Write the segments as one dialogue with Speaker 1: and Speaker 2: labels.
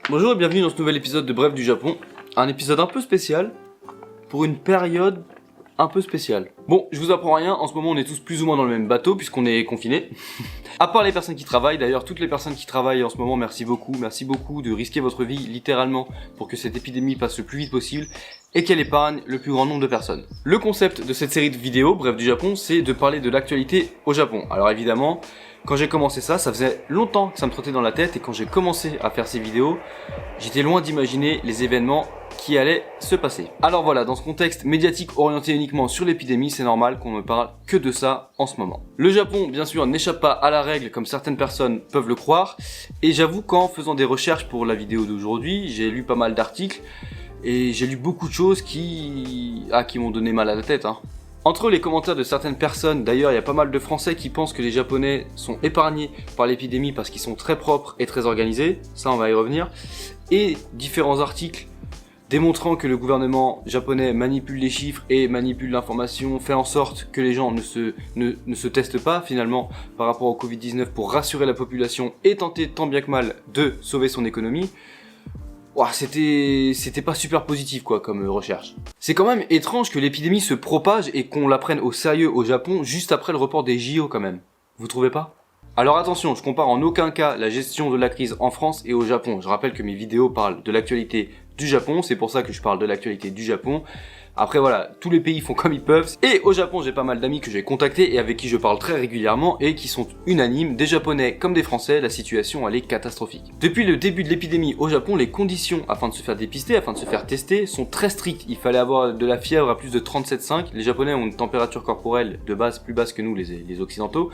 Speaker 1: Bonjour et bienvenue dans ce nouvel épisode de Bref du Japon. Un épisode un peu spécial, pour une période un peu spéciale. Bon, je vous apprends rien, en ce moment on est tous plus ou moins dans le même bateau puisqu'on est confinés. À part les personnes qui travaillent, d'ailleurs toutes les personnes qui travaillent en ce moment, merci beaucoup de risquer votre vie littéralement pour que cette épidémie passe le plus vite possible et qu'elle épargne le plus grand nombre de personnes. Le concept de cette série de vidéos, Bref du Japon, c'est de parler de l'actualité au Japon. Alors évidemment, quand j'ai commencé ça faisait longtemps que ça me trottait dans la tête et quand j'ai commencé à faire ces vidéos, j'étais loin d'imaginer les événements qui allaient se passer. Alors voilà, dans ce contexte médiatique orienté uniquement sur l'épidémie, c'est normal qu'on ne parle que de ça en ce moment. Le Japon, bien sûr, n'échappe pas à la règle comme certaines personnes peuvent le croire, et j'avoue qu'en faisant des recherches pour la vidéo d'aujourd'hui, j'ai lu pas mal d'articles, et j'ai lu beaucoup de choses qui m'ont donné mal à la tête, hein. Entre les commentaires de certaines personnes, d'ailleurs il y a pas mal de Français qui pensent que les Japonais sont épargnés par l'épidémie parce qu'ils sont très propres et très organisés, ça on va y revenir, et différents articles démontrant que le gouvernement japonais manipule les chiffres et manipule l'information, fait en sorte que les gens ne se testent pas finalement par rapport au Covid-19 pour rassurer la population et tenter tant bien que mal de sauver son économie. Ouah, c'était pas super positif quoi comme recherche. C'est quand même étrange que l'épidémie se propage et qu'on la prenne au sérieux au Japon juste après le report des JO quand même. Vous trouvez pas ? Alors attention, je compare en aucun cas la gestion de la crise en France et au Japon. Je rappelle que mes vidéos parlent de l'actualité du Japon, c'est pour ça que je parle de l'actualité du Japon. Après voilà, tous les pays font comme ils peuvent. Et au Japon, j'ai pas mal d'amis que j'ai contactés et avec qui je parle très régulièrement et qui sont unanimes, des Japonais comme des Français, la situation elle est catastrophique. Depuis le début de l'épidémie au Japon, les conditions afin de se faire dépister, afin de se faire tester, sont très strictes. Il fallait avoir de la fièvre à plus de 37,5. Les Japonais ont une température corporelle de base plus basse que nous, les Occidentaux,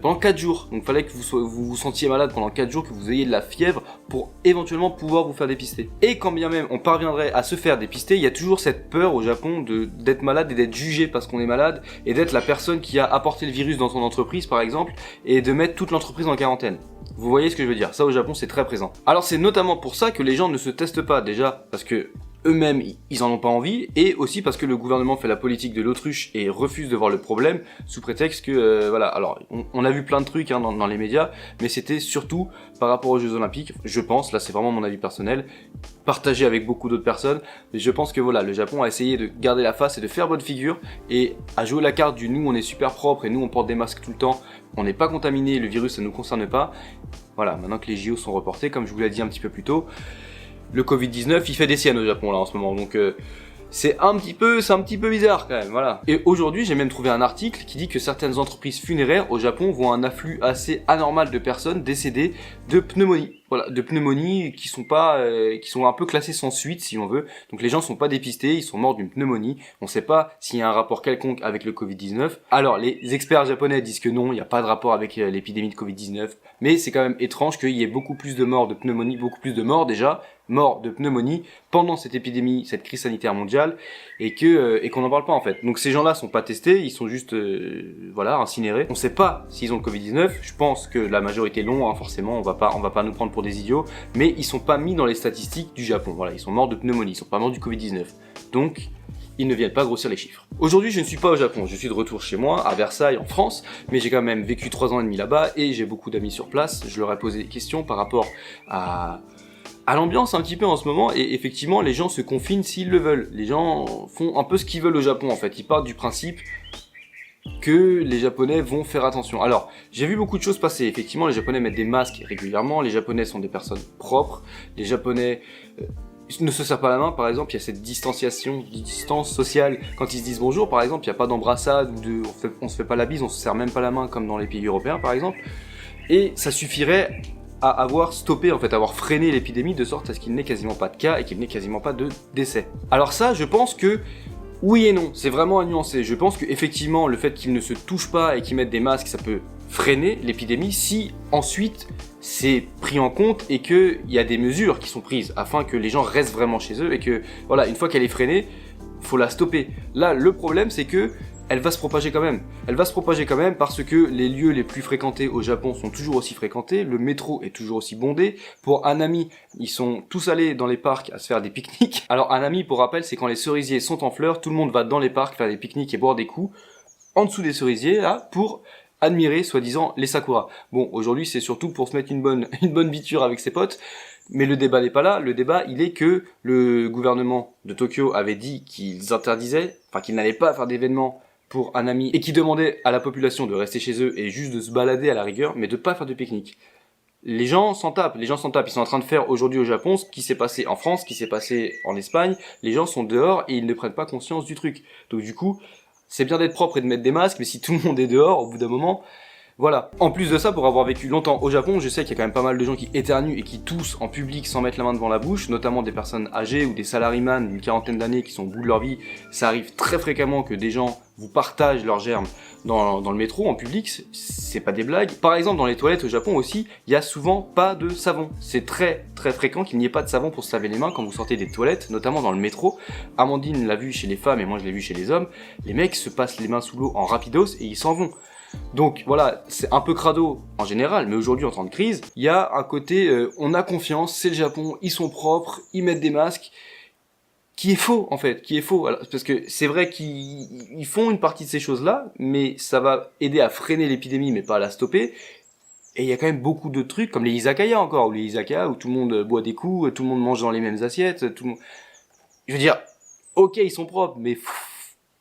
Speaker 1: pendant 4 jours. Donc il fallait que vous vous sentiez malade pendant 4 jours, que vous ayez de la fièvre pour éventuellement pouvoir vous faire dépister. Et quand bien même on parviendrait à se faire dépister, il y a toujours cette peur au Japon d'être malade et d'être jugé parce qu'on est malade et d'être la personne qui a apporté le virus dans son entreprise par exemple et de mettre toute l'entreprise en quarantaine. Vous voyez ce que je veux dire, ça au Japon c'est très présent. Alors c'est notamment pour ça que les gens ne se testent pas, déjà parce que eux-mêmes ils en ont pas envie et aussi parce que le gouvernement fait la politique de l'autruche et refuse de voir le problème sous prétexte que voilà, alors on a vu plein de trucs hein, dans les médias, mais c'était surtout par rapport aux Jeux Olympiques, je pense, là c'est vraiment mon avis personnel, partagé avec beaucoup d'autres personnes, mais je pense que voilà, le Japon a essayé de garder la face et de faire bonne figure et a joué la carte du nous on est super propre et nous on porte des masques tout le temps, on n'est pas contaminé, le virus ça nous concerne pas. Voilà, maintenant que les JO sont reportés, comme je vous l'ai dit un petit peu plus tôt, le Covid-19 il fait des siennes au Japon là en ce moment, donc c'est un petit peu bizarre quand même, voilà. Et aujourd'hui j'ai même trouvé un article qui dit que certaines entreprises funéraires au Japon voient un afflux assez anormal de personnes décédées de pneumonie. Voilà, de pneumonie qui sont un peu classées sans suite si on veut. Donc les gens sont pas dépistés, ils sont morts d'une pneumonie. On sait pas s'il y a un rapport quelconque avec le Covid-19. Alors les experts japonais disent que non, il n'y a pas de rapport avec l'épidémie de Covid-19. Mais c'est quand même étrange qu'il y ait beaucoup plus de morts de pneumonie, beaucoup plus de morts déjà, morts de pneumonie pendant cette épidémie, cette crise sanitaire mondiale, et qu'on n'en parle pas en fait. Donc ces gens-là sont pas testés, ils sont juste voilà, incinérés. On sait pas s'ils ont le Covid-19. Je pense que la majorité l'ont, hein, forcément. On va pas nous prendre pour des idiots, mais ils sont pas mis dans les statistiques du Japon. Voilà, ils sont morts de pneumonie, ils sont pas morts du Covid-19. Donc ils ne viennent pas grossir les chiffres. Aujourd'hui, je ne suis pas au Japon, je suis de retour chez moi, à Versailles, en France, mais j'ai quand même vécu 3 ans et demi là-bas et j'ai beaucoup d'amis sur place. Je leur ai posé des questions par rapport à l'ambiance un petit peu en ce moment, et effectivement les gens se confinent s'ils le veulent. Les gens font un peu ce qu'ils veulent au Japon en fait, ils partent du principe que les Japonais vont faire attention. Alors, j'ai vu beaucoup de choses passer, effectivement les Japonais mettent des masques régulièrement, les Japonais sont des personnes propres, les Japonais ne se serrent pas la main, par exemple, il y a cette distance sociale, quand ils se disent bonjour par exemple, il n'y a pas d'embrassade, ou on se fait pas la bise, on se serre même pas la main comme dans les pays européens par exemple, et ça suffirait à avoir stoppé, en fait, avoir freiné l'épidémie de sorte à ce qu'il n'ait quasiment pas de cas et qu'il n'ait quasiment pas de décès. Alors ça, je pense que oui et non, c'est vraiment à nuancer. Je pense que effectivement, le fait qu'ils ne se touchent pas et qu'ils mettent des masques, ça peut freiner l'épidémie si ensuite c'est pris en compte et qu'il y a des mesures qui sont prises afin que les gens restent vraiment chez eux et que voilà, une fois qu'elle est freinée, faut la stopper. Là, le problème c'est que elle va se propager quand même. Elle va se propager quand même parce que les lieux les plus fréquentés au Japon sont toujours aussi fréquentés, le métro est toujours aussi bondé. Pour Hanami, ils sont tous allés dans les parcs à se faire des pique-niques. Alors Hanami, pour rappel, c'est quand les cerisiers sont en fleurs, tout le monde va dans les parcs faire des pique-niques et boire des coups en dessous des cerisiers, là, pour admirer, soi-disant, les sakura. Bon, aujourd'hui, c'est surtout pour se mettre une bonne biture avec ses potes, mais le débat n'est pas là. Le débat, il est que le gouvernement de Tokyo avait dit qu'ils interdisaient, enfin qu'ils n'allaient pas faire d'événements pour Hanami, et qui demandait à la population de rester chez eux et juste de se balader à la rigueur, mais de pas faire de pique-nique. Les gens s'en tapent, ils sont en train de faire aujourd'hui au Japon ce qui s'est passé en France, ce qui s'est passé en Espagne. Les gens sont dehors et ils ne prennent pas conscience du truc. Donc du coup, c'est bien d'être propre et de mettre des masques, mais si tout le monde est dehors, au bout d'un moment, voilà. En plus de ça, pour avoir vécu longtemps au Japon, je sais qu'il y a quand même pas mal de gens qui éternuent et qui toussent en public sans mettre la main devant la bouche, notamment des personnes âgées ou des salariés d'une quarantaine d'années qui sont au bout de leur vie. Ça arrive très fréquemment que des gens vous partagent leurs germes dans le métro, en public, c'est pas des blagues. Par exemple, dans les toilettes au Japon aussi, il y a souvent pas de savon. C'est très très fréquent qu'il n'y ait pas de savon pour se laver les mains quand vous sortez des toilettes, notamment dans le métro. Amandine l'a vu chez les femmes et moi je l'ai vu chez les hommes. Les mecs se passent les mains sous l'eau en rapidos et ils s'en vont. Donc voilà, c'est un peu crado en général, mais aujourd'hui en temps de crise, il y a un côté on a confiance, c'est le Japon, ils sont propres, ils mettent des masques, qui est faux en fait, qui est faux. Alors, parce que c'est vrai qu'ils font une partie de ces choses-là, mais ça va aider à freiner l'épidémie, mais pas à la stopper. Et il y a quand même beaucoup de trucs, comme les izakaya encore, ou les izakaya où tout le monde boit des coups, tout le monde mange dans les mêmes assiettes, tout le monde... Je veux dire, ok, ils sont propres, mais...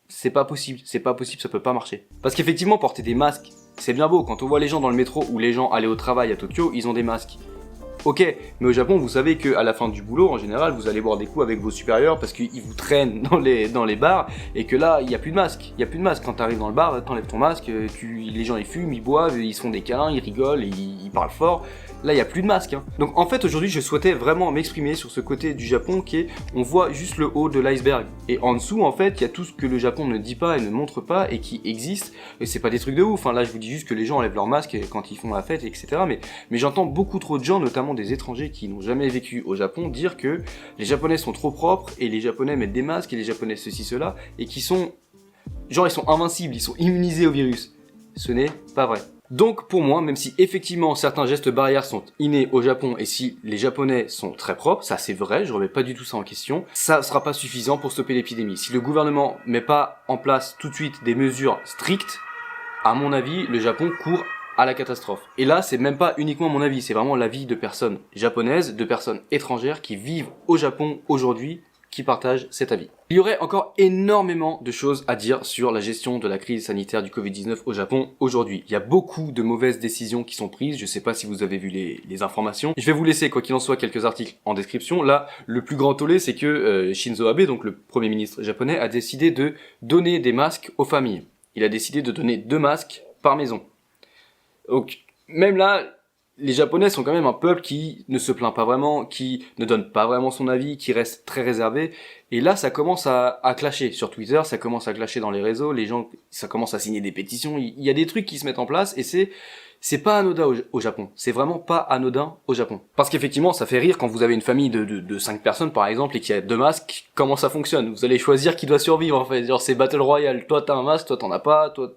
Speaker 1: c'est pas possible, ça peut pas marcher. Parce qu'effectivement, porter des masques, c'est bien beau. Quand on voit les gens dans le métro ou les gens aller au travail à Tokyo, ils ont des masques. Ok, mais au Japon, vous savez qu'à la fin du boulot, en général, vous allez boire des coups avec vos supérieurs parce qu'ils vous traînent dans les bars et que là, il n'y a plus de masque. Il n'y a plus de masque. Quand t'arrives dans le bar, t'enlèves ton masque, les gens ils fument, ils boivent, ils se font des câlins, ils rigolent, ils parlent fort. Là, il n'y a plus de masque. Hein. Donc en fait, aujourd'hui, je souhaitais vraiment m'exprimer sur ce côté du Japon qui est, on voit juste le haut de l'iceberg. Et en dessous, en fait, il y a tout ce que le Japon ne dit pas et ne montre pas et qui existe. Et c'est pas des trucs de ouf. Hein. Là, je vous dis juste que les gens enlèvent leur masque quand ils font la fête, etc. Mais j'entends beaucoup trop de gens, notamment des étrangers qui n'ont jamais vécu au Japon, dire que les Japonais sont trop propres et les Japonais mettent des masques et les Japonais ceci, cela, et qui sont... genre, ils sont invincibles, ils sont immunisés au virus. Ce n'est pas vrai. Donc pour moi, même si effectivement certains gestes barrières sont innés au Japon et si les Japonais sont très propres, ça c'est vrai, je remets pas du tout ça en question, ça sera pas suffisant pour stopper l'épidémie. Si le gouvernement met pas en place tout de suite des mesures strictes, à mon avis, le Japon court à la catastrophe. Et là, c'est même pas uniquement mon avis, c'est vraiment l'avis de personnes japonaises, de personnes étrangères qui vivent au Japon aujourd'hui, qui partagent cet avis. Il y aurait encore énormément de choses à dire sur la gestion de la crise sanitaire du Covid-19 au Japon aujourd'hui. Il y a beaucoup de mauvaises décisions qui sont prises, je sais pas si vous avez vu les informations. Je vais vous laisser, quoi qu'il en soit, quelques articles en description. Là, le plus grand tollé, c'est que Shinzo Abe, donc le premier ministre japonais, a décidé de donner des masques aux familles. Il a décidé de donner 2 masques par maison. Donc, même là, les Japonais sont quand même un peuple qui ne se plaint pas vraiment, qui ne donne pas vraiment son avis, qui reste très réservé. Et là, ça commence à clasher sur Twitter, ça commence à clasher dans les réseaux, les gens, ça commence à signer des pétitions. Il y a des trucs qui se mettent en place et c'est pas anodin au Japon. C'est vraiment pas anodin au Japon. Parce qu'effectivement, ça fait rire quand vous avez une famille de 5 personnes, par exemple, et qu'il y a 2 masques, comment ça fonctionne? Vous allez choisir qui doit survivre, en fait. Genre, c'est Battle Royale. Toi, t'as un masque, toi, t'en as pas, toi...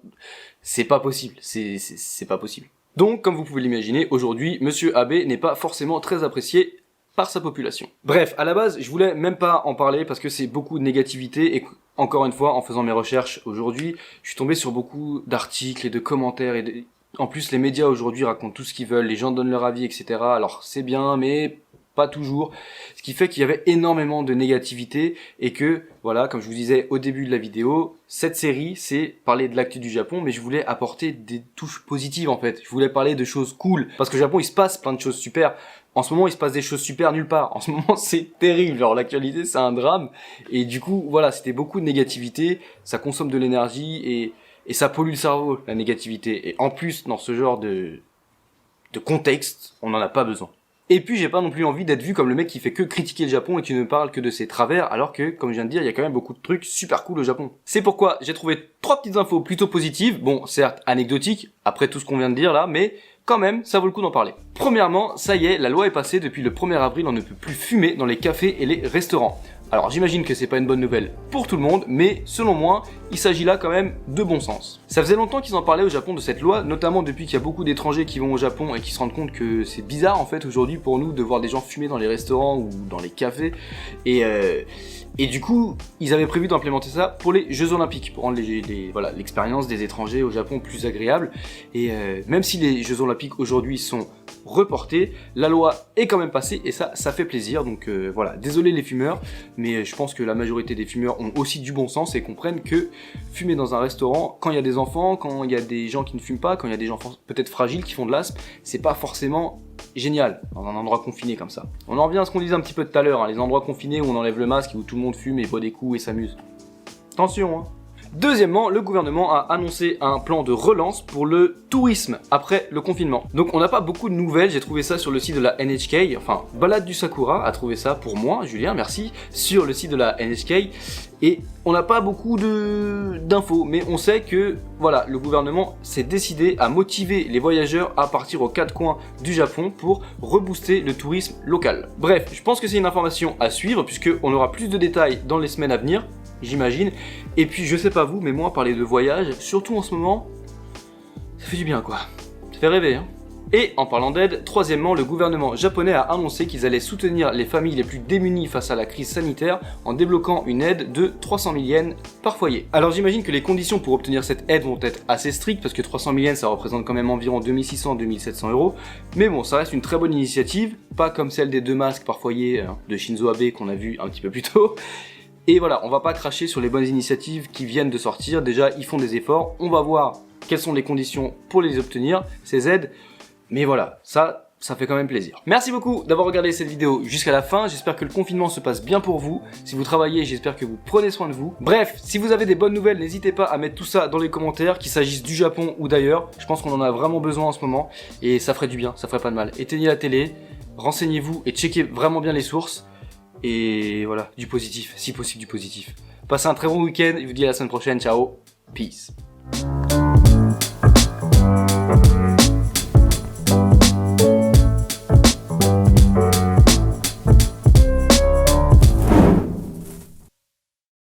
Speaker 1: C'est pas possible. C'est pas possible. Donc, comme vous pouvez l'imaginer, aujourd'hui, Monsieur Abe n'est pas forcément très apprécié par sa population. Bref, à la base, je voulais même pas en parler parce que c'est beaucoup de négativité et encore une fois, en faisant mes recherches aujourd'hui, je suis tombé sur beaucoup d'articles et de commentaires et en plus, les médias aujourd'hui racontent tout ce qu'ils veulent, les gens donnent leur avis, etc. Alors, c'est bien, mais pas toujours. Ce qui fait qu'il y avait énormément de négativité et que, voilà, comme je vous disais au début de la vidéo, cette série, c'est parler de l'actu du Japon, mais je voulais apporter des touches positives, en fait. Je voulais parler de choses cool. Parce que au Japon, il se passe plein de choses super. En ce moment, il se passe des choses super nulle part. En ce moment, c'est terrible. Genre, l'actualité, c'est un drame. Et du coup, voilà, c'était beaucoup de négativité. Ça consomme de l'énergie et ça pollue le cerveau, la négativité. Et en plus, dans ce genre de contexte, on n'en a pas besoin. Et puis j'ai pas non plus envie d'être vu comme le mec qui fait que critiquer le Japon et qui ne parle que de ses travers, alors que, comme je viens de dire, il y a quand même beaucoup de trucs super cool au Japon. C'est pourquoi j'ai trouvé 3 petites infos plutôt positives, bon certes anecdotiques, après tout ce qu'on vient de dire là, mais quand même, ça vaut le coup d'en parler. Premièrement, ça y est, la loi est passée, depuis le 1er avril, on ne peut plus fumer dans les cafés et les restaurants. Alors j'imagine que c'est pas une bonne nouvelle pour tout le monde, mais selon moi, il s'agit là quand même de bon sens. Ça faisait longtemps qu'ils en parlaient au Japon de cette loi, notamment depuis qu'il y a beaucoup d'étrangers qui vont au Japon et qui se rendent compte que c'est bizarre en fait aujourd'hui pour nous de voir des gens fumer dans les restaurants ou dans les cafés. Et du coup, ils avaient prévu d'implémenter ça pour les Jeux Olympiques, pour rendre voilà, l'expérience des étrangers au Japon plus agréable. Et même si les Jeux Olympiques aujourd'hui sont reportés, la loi est quand même passée et ça fait plaisir. Donc voilà, désolé les fumeurs, mais je pense que la majorité des fumeurs ont aussi du bon sens et comprennent que fumer dans un restaurant, quand il y a des enfants, quand il y a des gens qui ne fument pas, quand il y a des gens peut-être fragiles qui font de l'asthme, c'est pas forcément génial dans un endroit confiné comme ça. On en revient à ce qu'on disait un petit peu tout à l'heure, hein, les endroits confinés où on enlève le masque et où tout le monde fume et boit des coups et s'amuse. Attention, hein. Deuxièmement, le gouvernement a annoncé un plan de relance pour le tourisme après le confinement. Donc on n'a pas beaucoup de nouvelles, j'ai trouvé ça sur le site de la NHK, enfin Balade du Sakura a trouvé ça pour moi, Julien, merci, sur le site de la NHK, et on n'a pas beaucoup d'infos, mais on sait que voilà, le gouvernement s'est décidé à motiver les voyageurs à partir aux quatre coins du Japon pour rebooster le tourisme local. Bref, je pense que c'est une information à suivre puisqu'on aura plus de détails dans les semaines à venir, j'imagine. Et puis je sais pas vous, mais moi parler de voyage, surtout en ce moment, ça fait du bien quoi. Ça fait rêver, hein. Et en parlant d'aide, troisièmement, le gouvernement japonais a annoncé qu'ils allaient soutenir les familles les plus démunies face à la crise sanitaire en débloquant une aide de 300 000 yens par foyer. Alors j'imagine que les conditions pour obtenir cette aide vont être assez strictes parce que 300 000 yens ça représente quand même environ 2600-2700 euros. Mais bon, ça reste une très bonne initiative, pas comme celle des 2 masques par foyer de Shinzo Abe qu'on a vu un petit peu plus tôt. Et voilà, on va pas cracher sur les bonnes initiatives qui viennent de sortir, déjà ils font des efforts, on va voir quelles sont les conditions pour les obtenir, ces aides. Mais voilà, ça fait quand même plaisir. Merci beaucoup d'avoir regardé cette vidéo jusqu'à la fin. J'espère que le confinement se passe bien pour vous. Si vous travaillez, j'espère que vous prenez soin de vous. Bref, si vous avez des bonnes nouvelles, n'hésitez pas à mettre tout ça dans les commentaires, qu'il s'agisse du Japon ou d'ailleurs. Je pense qu'on en a vraiment besoin en ce moment et ça ferait du bien, ça ferait pas de mal. Éteignez la télé, renseignez-vous et checkez vraiment bien les sources. Et voilà, du positif, si possible du positif. Passez un très bon week-end, je vous dis à la semaine prochaine, ciao, peace.